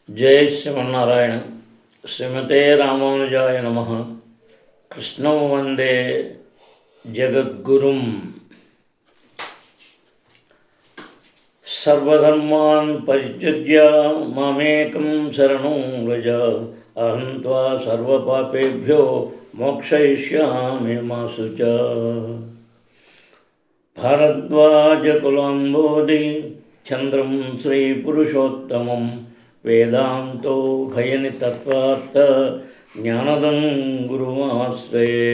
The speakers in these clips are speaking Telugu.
జై శ్రీమన్నారాయణ. శ్రీమతే రామానుజాయ నమ. కృష్ణం వందే జగద్గురుం. సర్వధర్మాన్ పరిత్యజ్య మామేకం శరణం వ్రజ. అహం త్వా సర్వపాపేభ్యో మోక్షయిష్యామి మా శుచ. భారద్వాజకులాంబోధి చంద్రం శ్రీపురుషోత్తమం వేదాంతో భయని తత్వార్థ జ్ఞానదం గురుమాశ్రయే.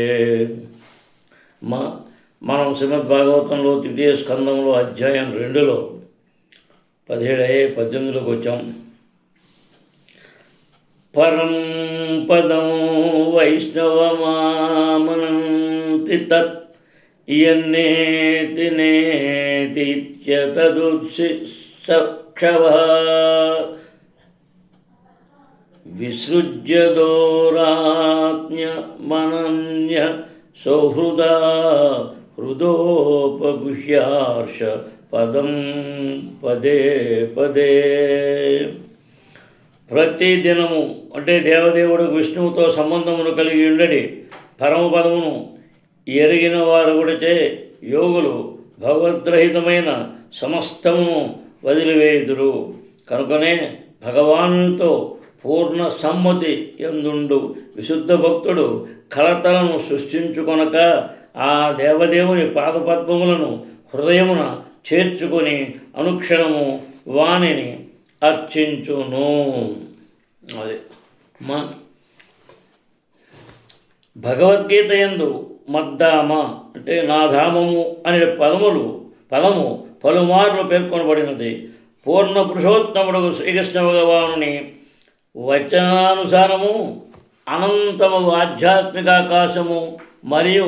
మనం శ్రీమద్ భాగవతంలో తృతీయ స్కందంలో అధ్యాయం 2లో 17-18లోకి వచ్చాం. పరం పదం వైష్ణవమామనంతి తత్ యన్నేతి నేతిత్యతదుత్సిక్షవ విసృజ్య దౌరాత్మ్యమనన్య సౌహృదా హృదోపగుహ్యార్ష పదం పదే పదే. ప్రతిదినము అంటే దేవదేవుడు విష్ణువుతో సంబంధమును కలిగి ఉండడి పరమపదమును ఎరిగిన వారు కూడాచే యోగులు భగవద్రహితమైన సమస్తమును వదిలివేయుదురు. కనుకనే భగవానునితో పూర్ణ సమ్మతి యందుండు విశుద్ధ భక్తుడు కలతలను సృష్టించుకొనక ఆ దేవదేవుని పాదపద్మములను హృదయమున చేర్చుకొని అనుక్షణము వాణిని అర్చించును. అది భగవద్గీత యందు మద్దామ అంటే నా ధామము అనే పదము పలుమార్లు పేర్కొనబడినది. పూర్ణ పురుషోత్తముడు శ్రీకృష్ణ భగవానుని వచనానుసారము అనంతము ఆధ్యాత్మికాకాశము మరియు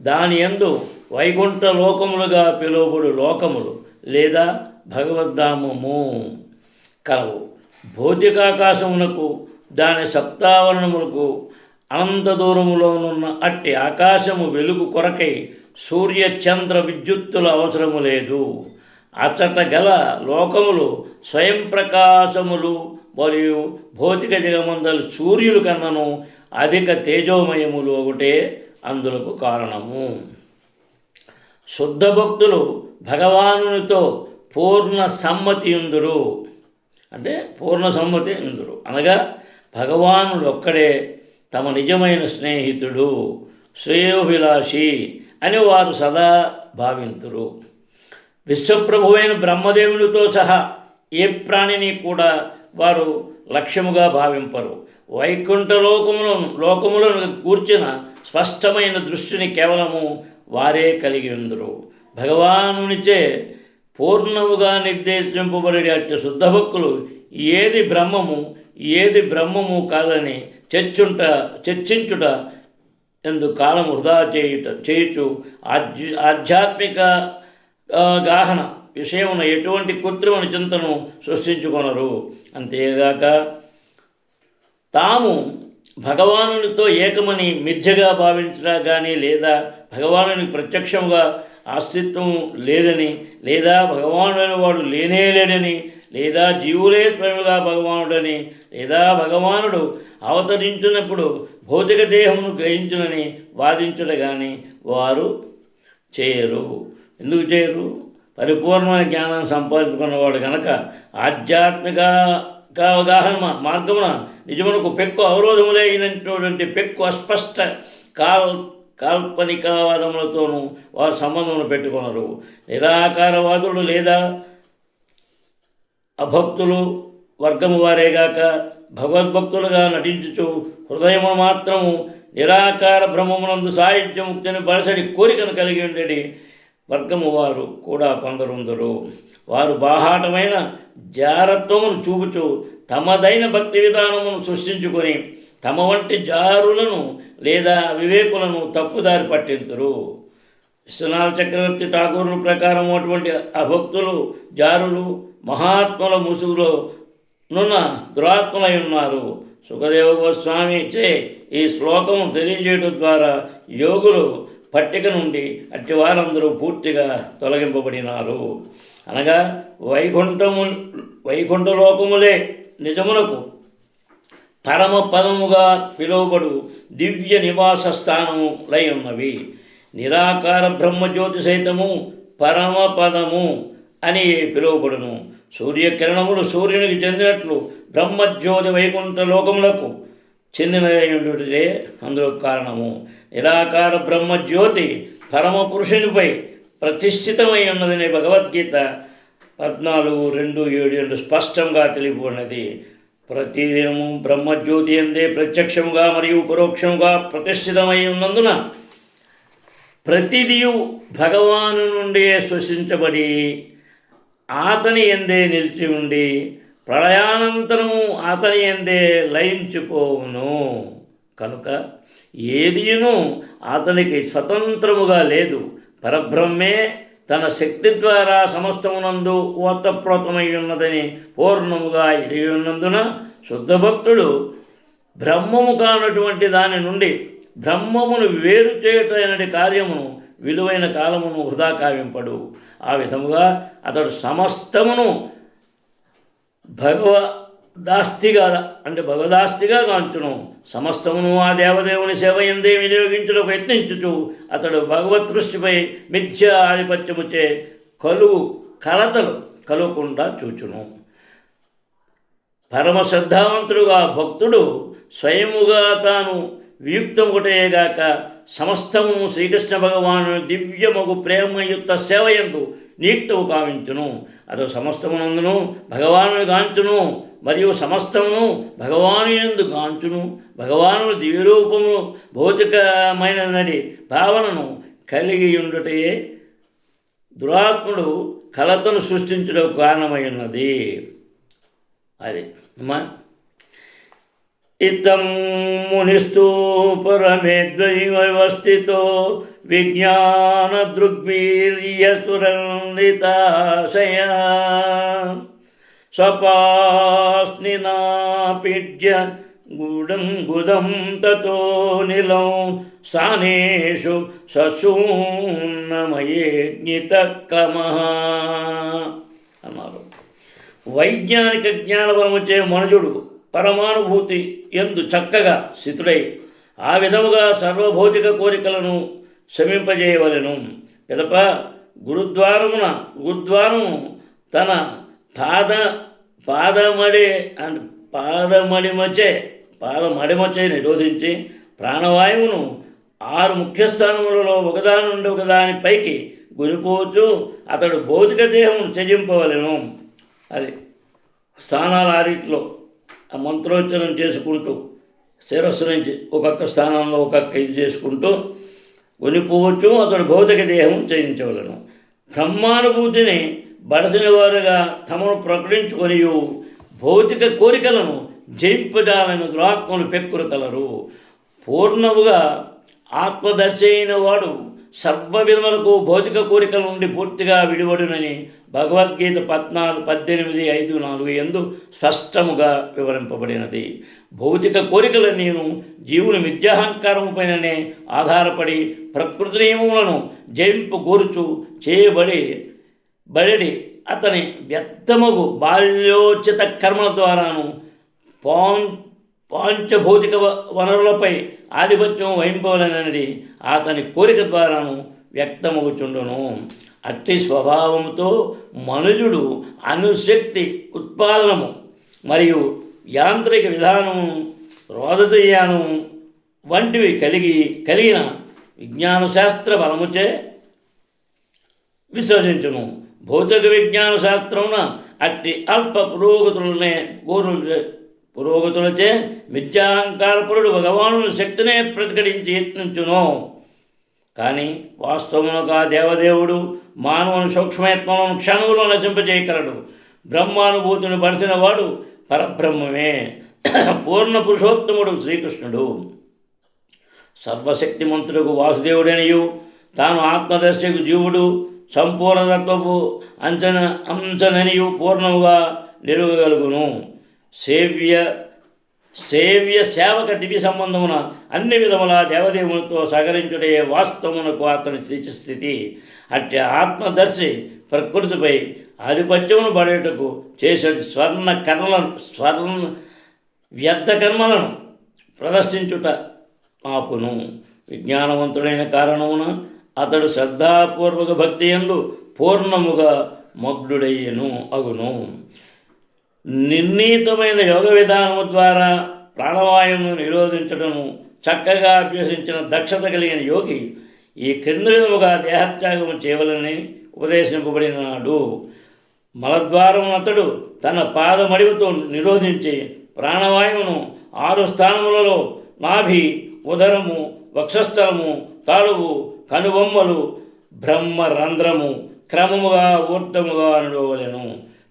దాని యందు వైకుంఠ లోకములుగా పిలువబడు లోకములు లేదా భగవద్ధామము కలవు. భౌతికాకాశమునకు దాని సప్తావరణములకు అనంత దూరములోనున్న అట్టి ఆకాశము వెలుగు కొరకై సూర్య చంద్ర విద్యుత్తుల అవసరము లేదు. అచట గల లోకములు స్వయం ప్రకాశములు మరియు భౌతిక జగమందలి సూర్యులు కన్నను అధిక తేజోమయములు ఒకటే అందులకు కారణము. శుద్ధ భక్తులు భగవానునితో పూర్ణ సమ్మతి ఉందురు. అంటే పూర్ణ సమ్మతి ఉందురు అనగా భగవానుడు ఒక్కడే తమ నిజమైన స్నేహితుడు, శ్రేయోభిలాషి అని వారు సదా భావింతురు. విశ్వప్రభువైన బ్రహ్మదేవునితో సహా ఏ ప్రాణిని కూడా వారు లక్ష్యముగా భావింపరు. వైకుంఠ లోకములను కూర్చిన స్పష్టమైన దృష్టిని కేవలము వారే కలిగి ఉందరు. భగవానునిచే పూర్ణముగా నిర్దేశింపబడే అట్టి శుద్ధ భక్తులు ఏది బ్రహ్మము కాదని చర్చించుట ఎందుకు కాలం వృధా చేయుచు ఆధ్యాత్మిక గాహన విషయమున ఎటువంటి కృత్రిమ చింతను సృష్టించుకొనరు. అంతేగాక తాము భగవానునితో ఏకమని మిథ్యగా భావించడా కానీ లేదా భగవానుని ప్రత్యక్షంగా అస్తిత్వం లేదని లేదా భగవానుడైన వాడు లేనేలేడని లేదా జీవులే స్వయముగా భగవానుడని లేదా భగవానుడు అవతరించినప్పుడు భౌతిక దేహమును గ్రహించునని వాదించుట కానీ వారు చేయరు. ఎందుకు చేయరు? పరిపూర్ణమైన జ్ఞానం సంపాదించుకున్నవాడు కనుక ఆధ్యాత్మిక అవగాహన మార్గమున నిజమునకు పెక్కు అవరోధములే అయినటువంటి పెక్కు అస్పష్ట కాల్పనికవాదములతోనూ వారు సంబంధమును పెట్టుకున్నారు. నిరాకారవాదులు లేదా అభక్తులు వర్గము వారేగాక భగవద్భక్తులుగా నటించుచు హృదయము మాత్రము నిరాకార బ్రహ్మమునందు సాహిత్య ముక్తిని బలసడి కోరికను కలిగి ఉండేది వర్గము వారు కూడా కొందరుందరు. వారు బాహాటమైన జారత్వమును చూపుచు తమదైన భక్తి విధానమును సృష్టించుకొని తమ వంటి జారులను లేదా వివేకులను తప్పుదారి పట్టింతురు. విశ్వనాథ చక్రవర్తి ఠాకూరుల ప్రకారం అటువంటి అభక్తులు జారులు మహాత్ముల ముసుగులో నున్న దురాత్మలై ఉన్నారు. సుఖదేవ గోస్వామి చే ఈ శ్లోకము తెలియజేయడం ద్వారా యోగులు పట్టిక నుండి అట్టి వారందరూ పూర్తిగా తొలగింపబడినారు. అనగా వైకుంఠలోకములే నిజమునకు పరమ పదముగా పిలువబడు దివ్య నివాస స్థానములై ఉన్నవి. నిరాకార బ్రహ్మజ్యోతి సైతము పరమపదము అని పిలువబడును. సూర్యకిరణములు సూర్యునికి చెందినట్లు బ్రహ్మజ్యోతి వైకుంఠ లోకములకు చెందినదే అందులో కారణము. నిరాకార బ్రహ్మజ్యోతి పరమ పురుషునిపై ప్రతిష్ఠితమై ఉన్నదని భగవద్గీత 14:2-7 స్పష్టంగా తెలియబడినది. ప్రతిదినము బ్రహ్మజ్యోతి అందే ప్రత్యక్షముగా మరియు పరోక్షముగా ప్రతిష్ఠితమై ఉన్నందున ప్రతిదియు భగవాను నుండి సృష్టించబడి అతని ఎందే నిలిచి ఉండి ప్రళయానంతరము అతని ఎందే లయించిపోవును. కనుక ఏదియును అతనికి స్వతంత్రముగా లేదు. పరబ్రహ్మే తన శక్తి ద్వారా సమస్తమునందు ఓతప్రోతమై ఉన్నదని పూర్ణముగా ఎరిగి ఉన్నందున శుద్ధ భక్తుడు బ్రహ్మము కానటువంటి దాని నుండి బ్రహ్మమును వేరు చేయటైనటి కార్యమును విలువైన కాలమును వృధా కావింపడు. ఆ విధముగా అతడు సమస్తమును భగవదాస్తిగా గాంచును. సమస్తమును ఆ దేవదేవుని సేవ ఎందే వినియోగించుటకు యత్నించుచు అతడు భగవత్ దృష్టిపై మిథ్యా ఆధిపత్యముచే కలతలు కలగకుండా చూచును. పరమ శ్రద్ధావంతుడుగా భక్తుడు స్వయముగా తాను వియుక్తముకటేగాక సమస్తమును శ్రీకృష్ణ భగవాను దివ్యమగు ప్రేమయుక్త సేవయందు నియుక్తము కావించును. అతడు సమస్తమునందును భగవాను గాంచును మరియు సమస్తమును భగవాను యందు గాంచును. భగవాను దివ్యరూపము భౌతికమైనది భావనను కలిగి ఉండుటే దురాత్ముడు కలతను సృష్టించడం కారణమై ఉన్నది. అది ఇతం మునిస్తూ పరమేద్వైవస్థితో విజ్ఞాన దృగ్వీర్య సురందితాశయ స్వపాస్నినాపిడ్య గుదం తతో నిలం సానేషు సశూన్నమయేజ్ఞితక్రమః అన్నారు. వైజ్ఞానిక జ్ఞానబలముచే మనుజుడు పరమానుభూతి ఎందు చక్కగా స్థితుడై ఆ విధముగా సర్వభౌతిక కోరికలను శమింపజేయవలెను. పిదప గురుద్వారము తన పాదమడిమచే నిరోధించి ప్రాణవాయువును 6 ముఖ్య స్థానములలో ఒకదాని నుండి ఒకదానిపైకి గురిపోవచ్చు అతడు భౌతిక దేహమును త్యజింపవలెను. అది స్థానాలు 6 ఆ మంత్రోచ్చరణ చేసుకుంటూ శిరస్సు నుంచి ఒక్కొక్క స్థానంలో ఒక్కొక్క ఇది చేసుకుంటూ కొనిపోవచ్చు అతడు భౌతిక దేహం చేయించవలను. బ్రహ్మానుభూతిని బడసిన వారుగా తమను ప్రకటించుకొని భౌతిక కోరికలను జయింపజాలని దురాత్మలు పెక్కురు కలరు. పూర్ణముగా ఆత్మదర్శి అయిన వాడు సర్వ విధములకు భౌతిక కోరికల నుండి పూర్తిగా విడివడునని భగవద్గీత 14:18-5-4 యందు స్పష్టముగా వివరింపబడినది. భౌతిక కోరికలన్నీను జీవుని మిథ్యాహంకారముపైననే ఆధారపడి ప్రకృతి నియమములను జయింపు కోరుచు చేయబడి అతని వ్యర్థమగు బాల్యోచిత కర్మల ద్వారాను పాంచభౌతిక వనరులపై ఆధిపత్యం వహింపవలనది అతని కోరిక ద్వారాను వ్యక్తమవుచుండును. అట్టి స్వభావముతో మనుజుడు అణుశక్తి ఉత్పాదనము మరియు యాంత్రిక విధానము రోదతయానం వంటివి కలిగిన విజ్ఞాన శాస్త్ర బలముచే విశ్వసించును. భౌతిక విజ్ఞాన శాస్త్రమున అట్టి అల్ప పురోగతులచే మిథ్యాహంకారపరుడు భగవాను శక్తినే ప్రతిఘటించి యత్నించును. కానీ వాస్తవమునకు ఆ దేవదేవుడు మానవుని సూక్ష్మయత్మలను క్షణములో నశింపజేయగలడు. బ్రహ్మానుభూతిని పరిచిన వాడు పరబ్రహ్మమే. పూర్ణ పురుషోత్తముడు శ్రీకృష్ణుడు. సర్వశక్తిమంతుడుకు వాసుదేవుడనియు తాను ఆత్మదర్శకు జీవుడు సంపూర్ణతత్వపు అంచననియు పూర్ణముగా నెరుగగలుగును. సేవక దివ్య సంబంధమున అన్ని విధముల దేవదేవునితో సహకరించుటే వాస్తవమునకు అతని స్థితి. అట్టి ఆత్మదర్శి ప్రకృతిపై ఆధిపత్యమును పడేటకు చేసే వ్యర్థ కర్మలను ప్రదర్శించుట ఆపును. విజ్ఞానవంతుడైన కారణమున అతడు శ్రద్ధాపూర్వక భక్తి యందు పూర్ణముగా అగును. నిర్ణీతమైన యోగ విధానము ద్వారా ప్రాణవాయువును నిరోధించడము చక్కగా అభ్యసించిన దక్షత కలిగిన యోగి ఈ క్రింది విధముగా దేహత్యాగము చేయవలని ఉపదేశింపబడినాడు. మలద్వారము అతడు తన పాదమడివుతో నిరోధించి ప్రాణవాయువును 6 స్థానములలో నాభి, ఉదరము, వక్షస్థలము, తాళువు, కనుబొమ్మలు, బ్రహ్మరంధ్రము క్రమముగా ఊర్ధముగా అనుకోవలెను.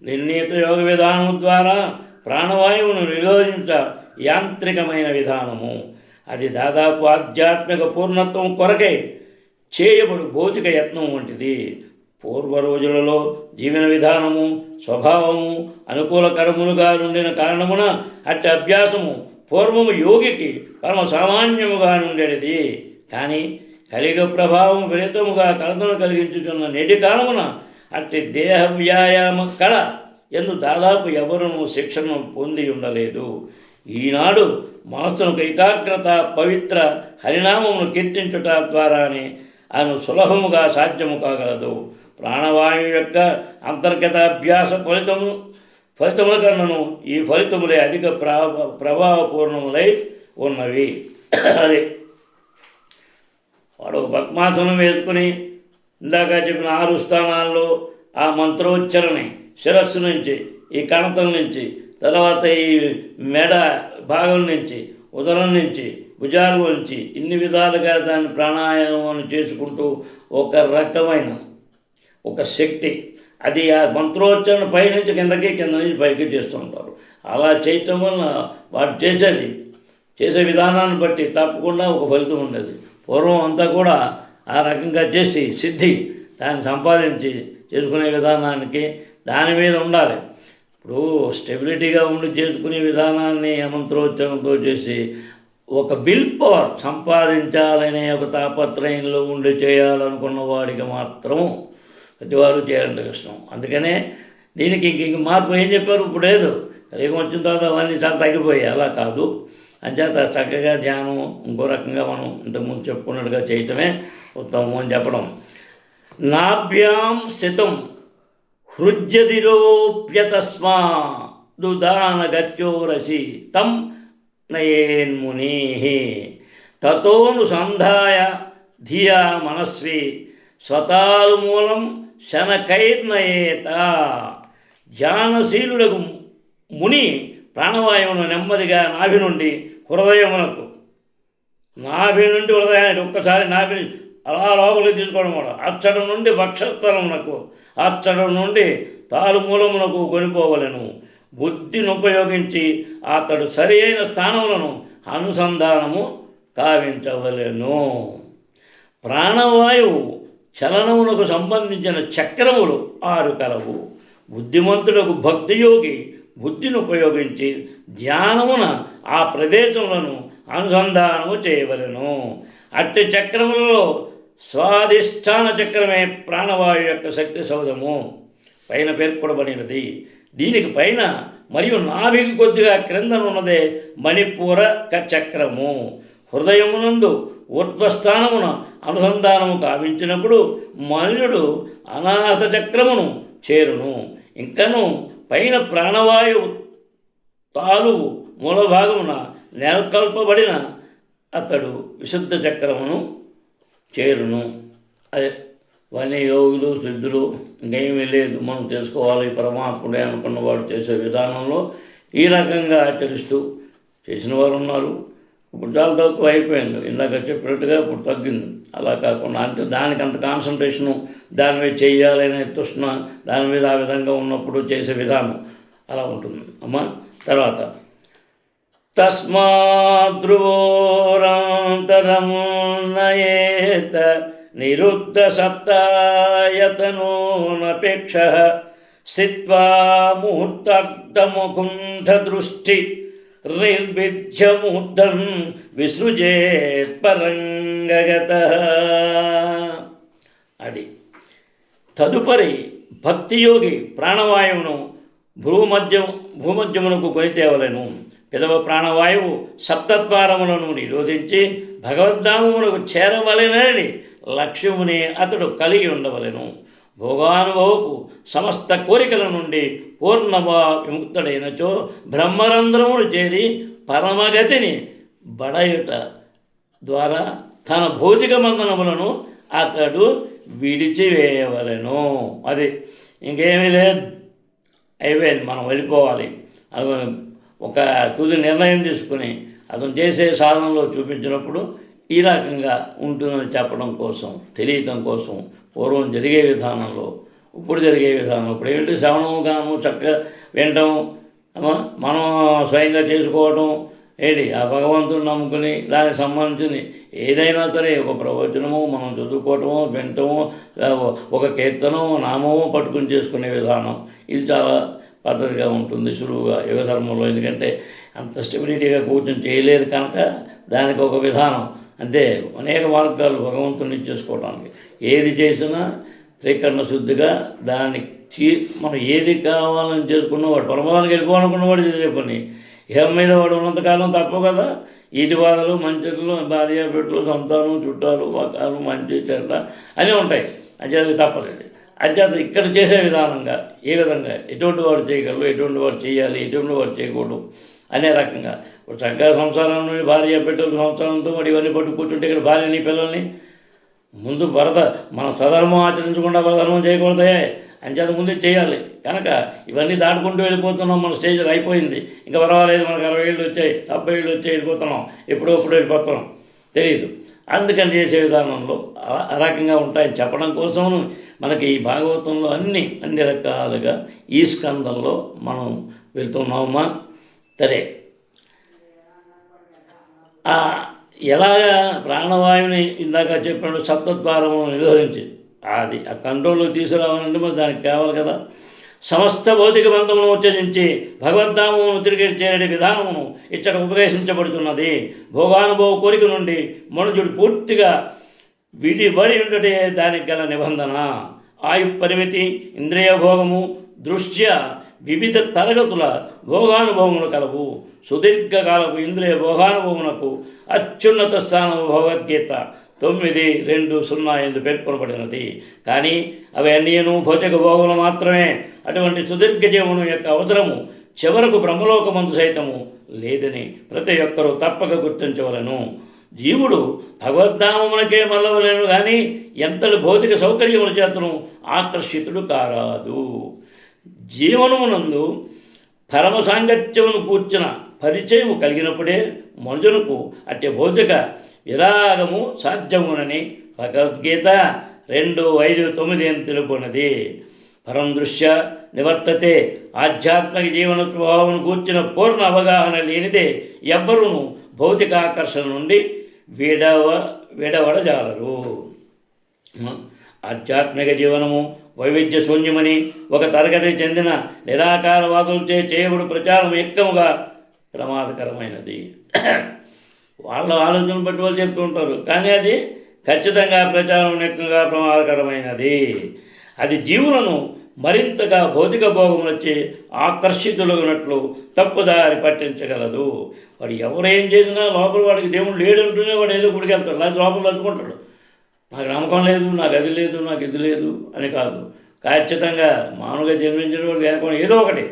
నిర్ణీత యోగ విధానము ద్వారా ప్రాణవాయువును నిరోధించ యాంత్రికమైన విధానము. అది దాదాపు ఆధ్యాత్మిక పూర్ణత్వం కొరకై చేయబడు భౌతిక యత్నం వంటిది. పూర్వ రోజులలో జీవన విధానము, స్వభావము అనుకూలకరములుగా నుండిన కారణమున అట్టి అభ్యాసము పూర్వము యోగికి పరమ సామాన్యముగా నుండేది. కానీ కలిగ ప్రభావం విపరీతముగా కలతను కలిగించుతున్న నేటి కాలమున అట్టి దేహ వ్యాయామ కళ ఎందు దాదాపు ఎవరునూ శిక్షణను పొంది ఉండలేదు. ఈనాడు మనస్సునకు ఏకాగ్రత, పవిత్ర హరినామమును కీర్తించుట ద్వారానే అను సులభముగా సాధ్యము కాగలదు. ప్రాణవాయువు యొక్క అంతర్గత అభ్యాస ఫలితముల కన్నను ఈ ఫలితములే అధిక ప్రభావపూర్ణములై ఉన్నవి. అదే వాడు ఒక పద్మాసనం వేసుకుని ఇందాక చెప్పిన 6 స్థానాల్లో ఆ మంత్రోచ్చరణి శిరస్సు నుంచి, ఈ కణతల నుంచి, తర్వాత ఈ మెడ భాగం నుంచి, ఉదరం నుంచి, భుజాల నుంచి ఇన్ని విధాలుగా దాన్ని ప్రాణాయామం చేసుకుంటూ ఒక రకమైన ఒక శక్తి, అది ఆ మంత్రోచ్చరణ పైనుంచి కిందకి, కింద నుంచి పైకి చేస్తూ ఉంటారు. అలా చేయటం వల్ల వాడు చేసే విధానాన్ని బట్టి తప్పకుండా ఒక ఫలితం ఉండేది. పూర్వం అంతా కూడా ఆ రకంగా చేసి సిద్ధి దాన్ని సంపాదించి చేసుకునే విధానానికి దాని మీద ఉండాలి. ఇప్పుడు స్టెబిలిటీగా ఉండి చేసుకునే విధానాన్ని మంత్రోచ్చరణతో చేసి ఒక విల్ పవర్ సంపాదించాలనే ఒక తాపత్రయంలో ఉండి చేయాలనుకున్న వాడికి మాత్రం ప్రతివారు చేయాలంటే కష్టం. అందుకనే దీనికి ఇంక మార్పు ఏం చెప్పారు, ఇప్పుడు లేదు, కలిగం వచ్చిన తర్వాత అవన్నీ చాలా తగ్గిపోయాయి. అలా కాదు, అంచేత చక్కగా ధ్యానం ఇంకో రకంగా మనం ఇంతకుముందు చెప్పుకున్నట్టుగా చేయటమే ఉత్తమం అని చెప్పడం. నాభ్యాం స్థితం హృజ్యతిరోప్యతస్మా దుదాన గత్యోరసి తం నయేన్ముని తతోనుసంధాయ ధియా మనస్వి స్వతాలుమూలం శనకైర్నయేత. ధ్యానశీలుడకు ముని ప్రాణవాయువును నెమ్మదిగా నాభి నుండి హృదయమునకు, నాభి నుండి హృదయానికి ఒక్కసారి నాభిని అలా లోపలికి తీసుకోవడం కూడా, అచ్చడం నుండి వక్షస్థలమునకు, అచ్చడం నుండి తాలుమూలమునకు కొనిపోవలను. బుద్ధిని ఉపయోగించి అతడు సరి అయిన స్థానములను అనుసంధానము కావించవలెను. ప్రాణవాయువు చలనమునకు సంబంధించిన చక్రములు 6 కలవు. బుద్ధిమంతుడకు భక్తియోగి బుద్ధిని ఉపయోగించి ధ్యానమున ఆ ప్రదేశములను అనుసంధానము చేయవలెను. అట్టి చక్రములలో స్వాధిష్టాన చక్రమే ప్రాణవాయు యొక్క శక్తి సౌధము పైన పేర్కొనబడినది. దీనికి పైన మరియు నాభికి కొద్దిగా క్రిందనున్నదే మణిపూరక చక్రము. హృదయమునందు ఊర్ధ్వస్థానమున అనుసంధానము కావించినప్పుడు మనుడు అనాహత చక్రమును చేరును. ఇంకను పైన ప్రాణవాయువు తాలువు మూల భాగమున నెలకొల్పబడిన అతడు విశుద్ధ చక్రమును చేరును. అదే వన్నీ యోగులు సిద్ధులు ఇంకేమీ లేదు, మనం తెలుసుకోవాలి పరమాత్ముడే అనుకున్నవాడు చేసే విధానంలో ఈ రకంగా ఆచరిస్తూ చేసిన వారు ఉన్నారు. ఇప్పుడు చాలా తక్కువ అయిపోయింది, ఇందాక చెప్పినట్టుగా ఇప్పుడు తగ్గింది. అలా కాకుండా అంటే దానికి అంత కాన్సన్ట్రేషను దాని మీద చేయాలనే తృష్ణ దాని మీద ఆ విధంగా ఉన్నప్పుడు చేసే విధానం అలా ఉంటుంది అమ్మా. తర్వాత తస్మాద్రువోరాంతరము నయేత నిరుద్ధ సప్తాయతనోనపేక్ష స్థిత్వా ముహూర్తార్థముకుంఠ దృష్టి నిర్విద్యముద్ధం విసృజేత్ పరంగగత. అది తదుపరి భక్తియోగి ప్రాణవాయువును భూమధ్యమునకు కొనితేవలెను. పిదవ ప్రాణవాయువు సప్తద్వారములను నిరోధించి భగవద్ధామమునకు చేరవలెనని లక్ష్యమునే అతడు కలిగి ఉండవలెను. భోగానుభవపు సమస్త కోరికల నుండి పూర్ణభా విముక్తుడైనచో బ్రహ్మరంధ్రమును చేరి పరమగతిని బడయుట ద్వారా తన భౌతిక బంధనములను అతడు విడిచివేయవలెను. అది ఇంకేమీ లేదు, అయిపోయింది, మనం వెళ్ళిపోవాలి. అది ఒక తుది నిర్ణయం తీసుకుని అతను చేసే సాధనలో చూపించినప్పుడు ఈ రకంగా ఉంటుందని చెప్పడం కోసం, తెలియటం కోసం పూర్వం జరిగే విధానంలో ఇప్పుడు జరిగే విధానం. ఇప్పుడు ఏంటి, శ్రవణము గానము చక్కగా వినటం, మనం స్వయంగా చేసుకోవటం ఏంటి, ఆ భగవంతుని నమ్ముకుని దానికి సంబంధించింది ఏదైనా సరే ఒక ప్రవచనము మనం చదువుకోవటమో వినటమో ఒక కీర్తనో నామమో పట్టుకుని చేసుకునే విధానం ఇది చాలా పద్ధతిగా ఉంటుంది, సులువుగా యుగ ధర్మంలో. ఎందుకంటే అంత స్టెబిలిటీగా కూర్చొని చేయలేరు కనుక దానికి ఒక విధానం అంతే. అనేక మార్గాలు భగవంతుని చేసుకోవడానికి ఏది చేసినా త్రికరణ శుద్ధిగా దానికి మనం ఏది కావాలని చేసుకున్న వాడు పరమానికి వెళ్ళిపోవాలనుకున్న వాడు చేసే పని ఇహ మీద వాడు ఉన్నంతకాలం తప్పు కదా. ఈటి బాధలు మంచిలు, భార్య బిడ్డలు, సంతానం, చుట్టాలు, పకాలు, మంచి చెడ్డ అన్నీ ఉంటాయి. అంచేది తప్పలేదు. అంచేత ఇక్కడ చేసే విధానంగా ఏ విధంగా ఎటువంటి వాడు చేయగలరు, ఎటువంటి వాడు చేయాలి, ఎటువంటి వాడు చేయకూడదు అనే రకంగా ఇప్పుడు చక్కగా సంసారం నుండి భార్య బిడ్డలు సంసారంతో వాడు ఇవన్నీ పట్టు కూర్చుంటే ఇక్కడ భార్యని పిల్లల్ని ముందు మన స్వధర్మం ఆచరించకుండా పరధర్మం చేయకూడదే. అంచేత ముందు చేయాలి కనుక ఇవన్నీ దాటుకుంటూ వెళ్ళిపోతున్నాం. మన స్టేజ్ అయిపోయింది, ఇంకా పర్వాలేదు, మనకు 60 ఏళ్ళు వచ్చాయి, 70 ఏళ్ళు వచ్చాయి, వెళ్ళిపోతున్నాం, ఎప్పుడో వెళ్ళిపోతున్నాం తెలియదు. అందుకని చేసే విధానంలో ఆ రకంగా ఉంటాయని చెప్పడం కోసం మనకి ఈ భాగవతంలో అన్ని రకాలుగా ఈ స్కందంలో మనం వెళ్తున్నామమ్మా. సరే, ఎలాగా ప్రాణవాయువుని ఇందాక చెప్పినట్టు సప్తద్వారము నిరోధించి అది ఆ కంట్రోల్లో తీసుకురావాలంటే మరి దానికి కావాలి కదా. సమస్త భౌతిక బంధమును ఉచ్చరించి భగవద్ధామమును తిరిగి చేరే విధానమును ఇచ్చట ఉపదేశించబడుతున్నది. భోగానుభవ కోరిక నుండి మనుషుడు పూర్తిగా విడిబడి ఉండటే దానికి గల నిబంధన. ఆయు పరిమితి, ఇంద్రియ భోగము దృష్ట్యా వివిధ తరగతుల భోగానుభవములు కలవు. సుదీర్ఘకాలపు ఇంద్రియ భోగానుభవమునకు అత్యున్నత స్థానము భగవద్గీత 9:2:0 పేర్కొనబడినది. కానీ అవి అన్నీను భౌతిక భోగములు మాత్రమే. అటువంటి సుదీర్ఘ జీవనం యొక్క అవసరము చివరకు బ్రహ్మలోకమందు సైతము లేదని ప్రతి ఒక్కరూ తప్పక గుర్తించవలను. జీవుడు భగవద్ధామమునకే మల్లవలేను కానీ ఎంతటి భౌతిక సౌకర్యముల చేతను ఆకర్షితుడు కారాదు. జీవనమునందు పరమ సాంగత్యమును కూర్చిన పరిచయము కలిగినప్పుడే మనుజునకు అట్టి భౌతిక విరాగము సాధ్యమునని భగవద్గీత 2:5-9 తెలుపున్నది. పరం దృశ్య నివర్తతే. ఆధ్యాత్మిక జీవన స్వభావమును కూర్చిన పూర్ణ అవగాహన లేనిదే ఎవ్వరూ భౌతిక ఆకర్షణ నుండి విడవడజాలరు. ఆధ్యాత్మిక జీవనము వైవిధ్య శూన్యమని ఒక తరగతి చెందిన నిరాకారవాదులచే చేయబడు ప్రచారం ఎక్కువగా ప్రమాదకరమైనది. వాళ్ళ ఆలోచన బట్టి వాళ్ళు చెప్తూ ఉంటారు, కానీ అది ఖచ్చితంగా ప్రచారం ఎక్కువగా ప్రమాదకరమైనది. అది జీవులను మరింతగా భౌతిక భోగములొచ్చి ఆకర్షితులగినట్లు తప్పుదారి పట్టించగలదు. వాడు ఎవరేం చేసినా లోపల వాడికి దేవుడు లేడు అంటూనే వాడు ఏదో గుడికి వెళ్తాడు, లేదా లోపల తలుచుకుంటాడు. నాకు నమ్మకం లేదు, నాకు అది లేదు, నాకు ఇది లేదు అని కాదు. ఖచ్చితంగా మామూలుగా జన్మించిన వాడు లేకుండా ఏదో ఒకటి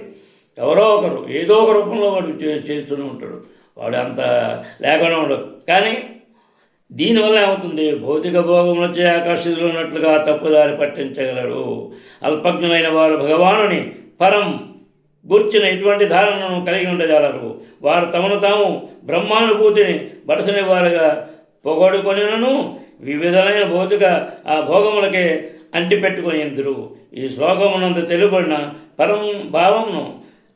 ఎవరో ఒకరు ఏదో ఒక రూపంలో వాడు చేస్తూనే ఉంటాడు. వాడు అంత లేకుండా ఉండదు. కానీ దీనివల్ల ఏమవుతుంది, భౌతిక భోగములచే ఆకర్షితులు ఉన్నట్లుగా తప్పుదారి పట్టించగలరు. అల్పజ్ఞులైన వారు భగవానుని పరం గూర్చిన ఎటువంటి ధారణను కలిగి ఉండగలరు. వారు తమను తాము బ్రహ్మానుభూతిని బడసని వారుగా పొగడుకొనినను వివిధమైన భౌతిక ఆ భోగములకే అంటిపెట్టుకొని ఎందురు. ఈ శ్లోకమునందు తెలుపబడిన పరం భావమును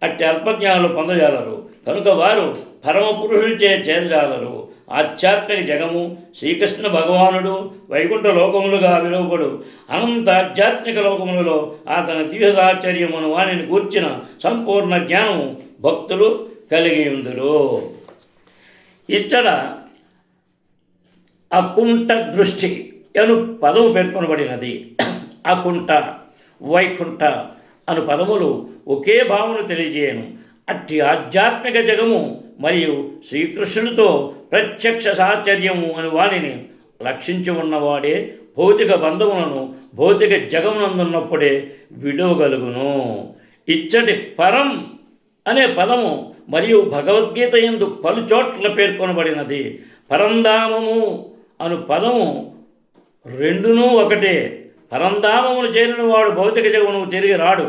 అట్టి అల్పజ్ఞానులు పొందజాలరు. కనుక వారు పరమ పురుషునిచే చేరజాలరు. ఆధ్యాత్మిక జగము శ్రీకృష్ణ భగవానుడు వైకుంఠ లోకములుగా విలువబడు అనంత ఆధ్యాత్మిక లోకములలో అతని దివ్య సాహచర్యమును వాణిని గూర్చిన సంపూర్ణ జ్ఞానము భక్తులు కలిగి ఉందురు. ఇక్కడ అకుంఠ దృష్టి అను పదము పేర్కొనబడినది. అకుంఠ వైకుంఠ అను పదములు ఒకే భావన తెలియజేయను. అట్టి ఆధ్యాత్మిక జగము మరియు శ్రీకృష్ణుడితో ప్రత్యక్ష సాహచర్యము అని వాణిని లక్షించి ఉన్నవాడే భౌతిక బంధములను భౌతిక జగమునందున్నప్పుడే విడవగలుగును. ఇచ్చటి పరం అనే పదము మరియు భగవద్గీత యందు పలుచోట్ల పేర్కొనబడినది. పరంధామము అను పదము రెండునూ ఒకటే. పరంధామమును చేరిన వాడు భౌతిక జగమును తిరిగి రాడు.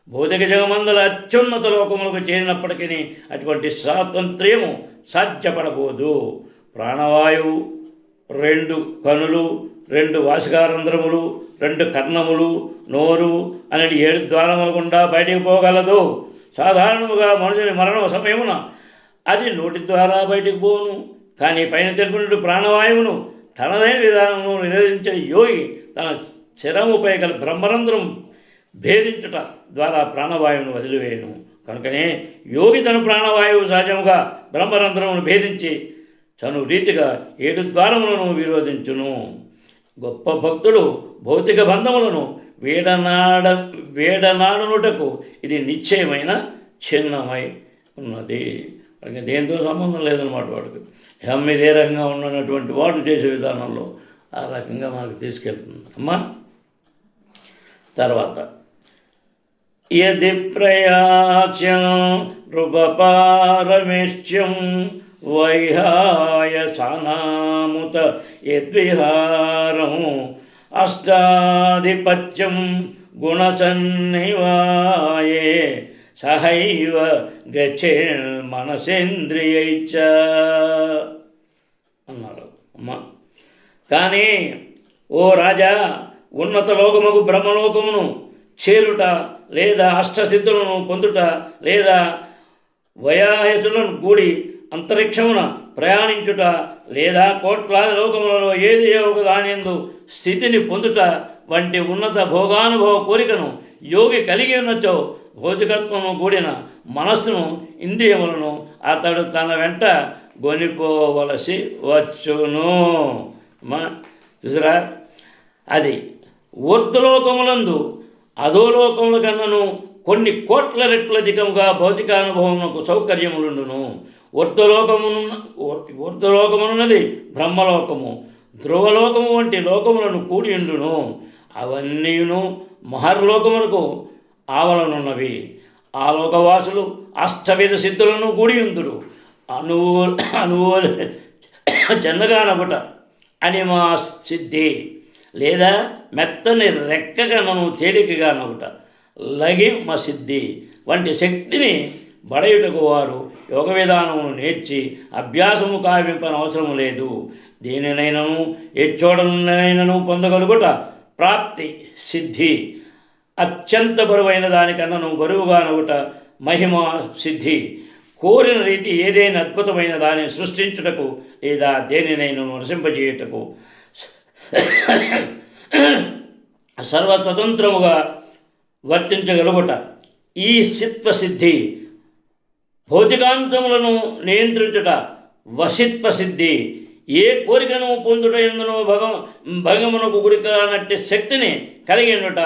భౌతిక జగమందల అత్యున్నత లోకములకు చేరినప్పటికీ అటువంటి స్వాతంత్ర్యము సాధ్యపడబోదు. ప్రాణవాయువు, 2 కనులు, 2 వాసికారంధ్రములు, 2 కర్ణములు, నోరు అనే 7 ద్వారముల గుండా బయటికి పోగలదు. సాధారణముగా మనుషుని మరణ సమయమున అది నోటి ద్వారా బయటికి పోను. కానీ పైన తెలుపునట్టు ప్రాణవాయువును తనదైన విధానమును నిరోధించిన యోగి తన శరముపై గల బ్రహ్మరంధ్రం భేదించుట ద్వారా ప్రాణవాయువును వదిలివేయను. కనుకనే యోగి తన ప్రాణవాయువు సహజముగా బ్రహ్మరంధ్రమును భేదించి తను రీతిగా 7 ద్వారములను విరోధించును. గొప్ప భక్తుడు భౌతిక బంధములను వేడనాడనుటకు ఇది నిశ్చయమైన చిహ్నమై ఉన్నది. అలాగే దేంతో సంబంధం లేదన్నమాట. వాడికి మీద ఏ రకంగా ఉన్నటువంటి వాడు చేసే విధానంలో ఆ రకంగా మనకు తీసుకెళ్తుంది అమ్మా. తర్వాత యది ప్రయాస్యం నృపపారమేష్ట్యం వైహాయ సానాముత యద్విహారం అష్టాధిపత్యం గుణసన్నివాయే సహైవ గచ్చేన్ మనసేంద్రియైచ అన్నారు అమ్మా. కానీ ఓ రాజా, ఉన్నత లోకముకు బ్రహ్మలోకమును చేరుట లేదా అష్టసిద్ధులను పొందుట లేదా వయాయసులను కూడి అంతరిక్షమున ప్రయాణించుట లేదా కోట్లాది లోకములలో ఏది ఒక దానియందు స్థితిని పొందుట వంటి ఉన్నత భోగానుభవ కోరికను యోగి కలిగి ఉన్నచో భౌతికత్వము కూడిన మనస్సును ఇంద్రియములను అతడు తన వెంట గొనిపోవలసి వచ్చును. చూసారా, అది ఊర్ధ్వలోకములందు అధోలోకముల కన్నను కొన్ని కోట్ల రెట్ల అధికముగా భౌతికానుభవమునకు సౌకర్యములుండును. ఊర్ధ్వలోకమునున్నది బ్రహ్మలోకము, ధ్రువలోకము వంటి లోకములను కూడి ఉండును. అవన్నీను మహర్లోకములకు ఆవలనున్నవి. ఆ లోకవాసులు అష్టవిధ సిద్ధులను కూడి ఉందురు. అనువు జన్నగానగుట అని మా సిద్ధి, లేదా మెత్తని రెక్కగా నన్ను తేలికగా నగుట లగి మా సిద్ధి వంటి శక్తిని బడయుటకు వారు యోగ విధానమును నేర్చి అభ్యాసము కావింపని అవసరము లేదు. దేనినైనను ఎచ్చోడనైనను పొందగలుగుట ప్రాప్తి సిద్ధి. అత్యంత బరువైన దానికన్నను బరువుగా నగుట మహిమ సిద్ధి. కోరిన రీతి ఏదైనా అద్భుతమైన దానిని సృష్టించుటకు లేదా దేనినైనా నశింపజేయుటకు సర్వస్వతంత్రముగా వర్తించగలుగుట ఈ సిత్వసిద్ధి. భౌతికాంశములను నియంత్రించుట వశిత్వ సిద్ధి. ఏ కోరికను పొందుట ఎందును భగమునకు గురికానట్టి శక్తిని కలిగి ఉండుట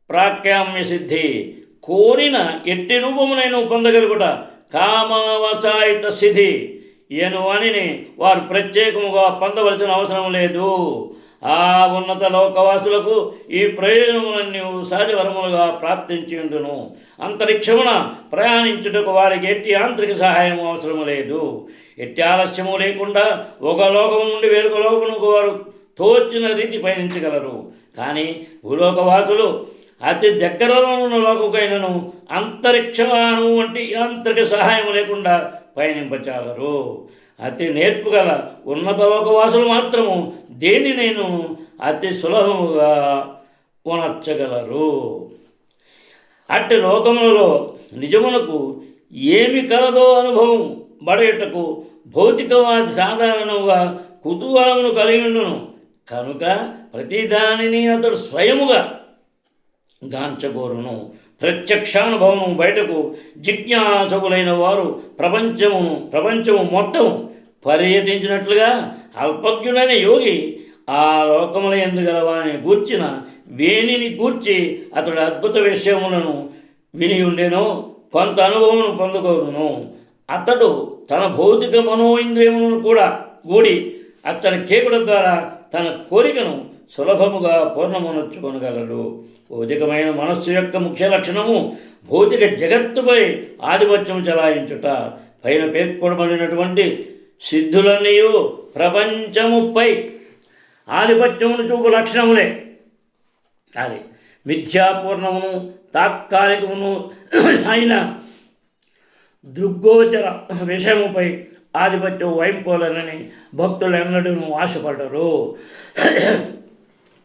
ప్రాక్యామ్య సిద్ధి. కోరిన ఎట్టి రూపమునైనా పొందగలుగుట కామావసాయిత సిద్ధి. ఈయన వాణిని వారు ప్రత్యేకముగా పొందవలసిన అవసరం లేదు. ఆ ఉన్నత లోకవాసులకు ఈ ప్రయోజనములన్నీ సహజవరములుగా ప్రాప్తించి ఉండును. అంతరిక్షమున ప్రయాణించుటకు వారికి ఎట్టి యాంత్రిక సహాయము అవసరము లేదు. ఎట్టి ఆలస్యము లేకుండా ఒక లోకము నుండి వేరొక లోకమునకు వారు తోచిన రీతి పయనించగలరు. కానీ భూలోకవాసులు అతి దగ్గరలో ఉన్న లోకముకైనను అంతరిక్షవాను వంటి యాంత్రిక సహాయం లేకుండా పయనింపచాలరు. అతి నేర్పుగల ఉన్నత లోకవాసులు మాత్రము దేనినైనా అతి సులభముగా ఉనర్చగలరు. అట్టి లోకములలో నిజమునకు ఏమి కలదో అనుభవం బడయుటకు భౌతికవాది సాధారణంగా కుతూహలమును కలిగి ఉండును. కనుక ప్రతిదానిని అతడు స్వయముగా గాంచగోరును. ప్రత్యక్షానుభవము బయటకు జిజ్ఞాసకులైన వారు ప్రపంచము మొత్తం పర్యటించినట్లుగా అల్పజ్ఞుడైన యోగి ఆ లోకముల యందు గలవాని గూర్చిన వేణిని గూర్చి అతడు అద్భుత విషయములను విని ఉండెను, కొంత అనుభవమును పొందుకోను. అతడు తన భౌతిక మనోఇంద్రియములను కూడా గూడి అతని కేకుల ద్వారా తన కోరికను సులభముగా పూర్ణమునర్చుకొనగలడు. భౌతికమైన మనస్సు యొక్క ముఖ్య లక్షణము భౌతిక జగత్తుపై ఆధిపత్యం చెలాయించుట. పైన పేర్కొనబడినటువంటి సిద్ధులన్నీ ప్రపంచముపై ఆధిపత్యమును చూపు లక్షణములే. అది మిథ్యాపూర్ణమును తాత్కాలికమును అయిన దృగ్గోచర విషయముపై ఆధిపత్యం వహింపాలనని భక్తులు ఎన్నడూ ఆశపడరు.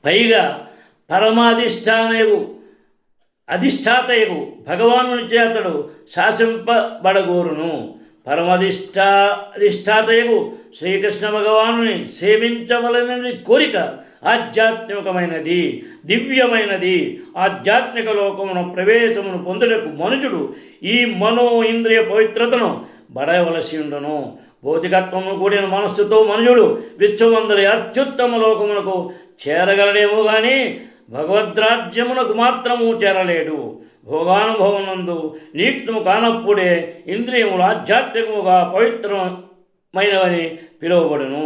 పైగా అధిష్టాతయగు భగవానునిచే అతడు శాసింపబడగోరును. అధిష్టాతయగు శ్రీకృష్ణ భగవానుని సేవించవలనని కోరిక ఆధ్యాత్మికమైనది, దివ్యమైనది. ఆధ్యాత్మిక లోకమును ప్రవేశమును పొందుటకు మనుషుడు ఈ మనో ఇంద్రియ పవిత్రతను బడవలసి ఉండును. భౌతికత్వము కూడిన మనస్సుతో మనుషుడు విశ్వమందరి అత్యుత్తమ లోకమునకు చేరగలడేమో కానీ భగవద్రాజ్యమునకు మాత్రము చేరలేడు. భోగానుభవనందు నియుక్తము కానప్పుడే ఇంద్రియములు ఆధ్యాత్మికముగా పవిత్రమైనవని పిలువబడును.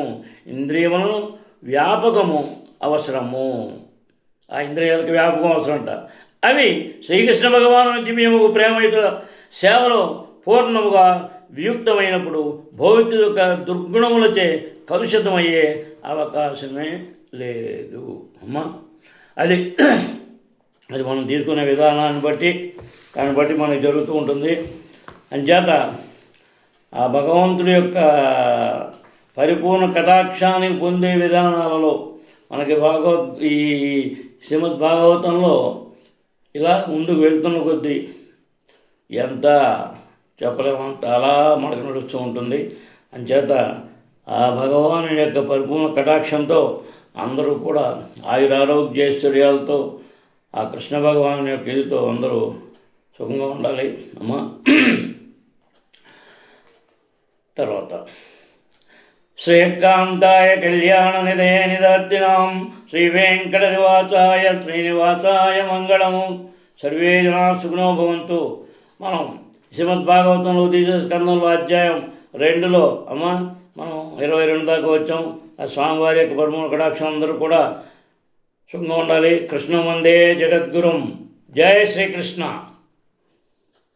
ఇంద్రియములను వ్యాపకము అవసరము. ఆ ఇంద్రియాలకు వ్యాపకం అవసరమంట. అవి శ్రీకృష్ణ భగవాను దివ్యముకు ప్రేమయుత సేవలో పూర్ణముగా వియుక్తమైనప్పుడు భౌతిక దుర్గుణములచే కలుషితమయ్యే అవకాశమే లేదు. అమ్మా అది మనం తీసుకునే విధానాన్ని బట్టి దాన్ని బట్టి మనకు జరుగుతూ ఉంటుంది. అంచేత ఆ భగవంతుడి యొక్క పరిపూర్ణ కటాక్షానికి పొందే విధానాలలో మనకి ఈ శ్రీమద్ భాగవతంలో ఇలా ముందుకు వెళ్తున్న కొద్దీ ఎంత చెప్పలేమంత అలా మనకు నడుస్తూ ఉంటుంది. అంచేత ఆ భగవాను యొక్క పరిపూర్ణ కటాక్షంతో అందరూ కూడా ఆయురారోగ్యైశ్వర్యాలతో ఆ కృష్ణ భగవాను యొక్క ఇదితో అందరూ సుఖంగా ఉండాలి. అమ్మా తర్వాత శ్రీకాంతాయ కళ్యాణ నిధయ నిదర్తినాం శ్రీ వెంకటనివాసాయ శ్రీనివాసాయ మంగళము. సర్వే జనా సుఖినో భవంతు. మనం శ్రీమద్భాగవతంలో తీసే స్కందంలో అధ్యాయం 2లో అమ్మ మనం 22 దాకా వచ్చాం. ఆ స్వామివారి యొక్క పరిపూర్ణ కటాక్షం అందరూ కూడా సుఖంగా ఉండాలి. కృష్ణ వందే జగద్గురుం. జై శ్రీకృష్ణ.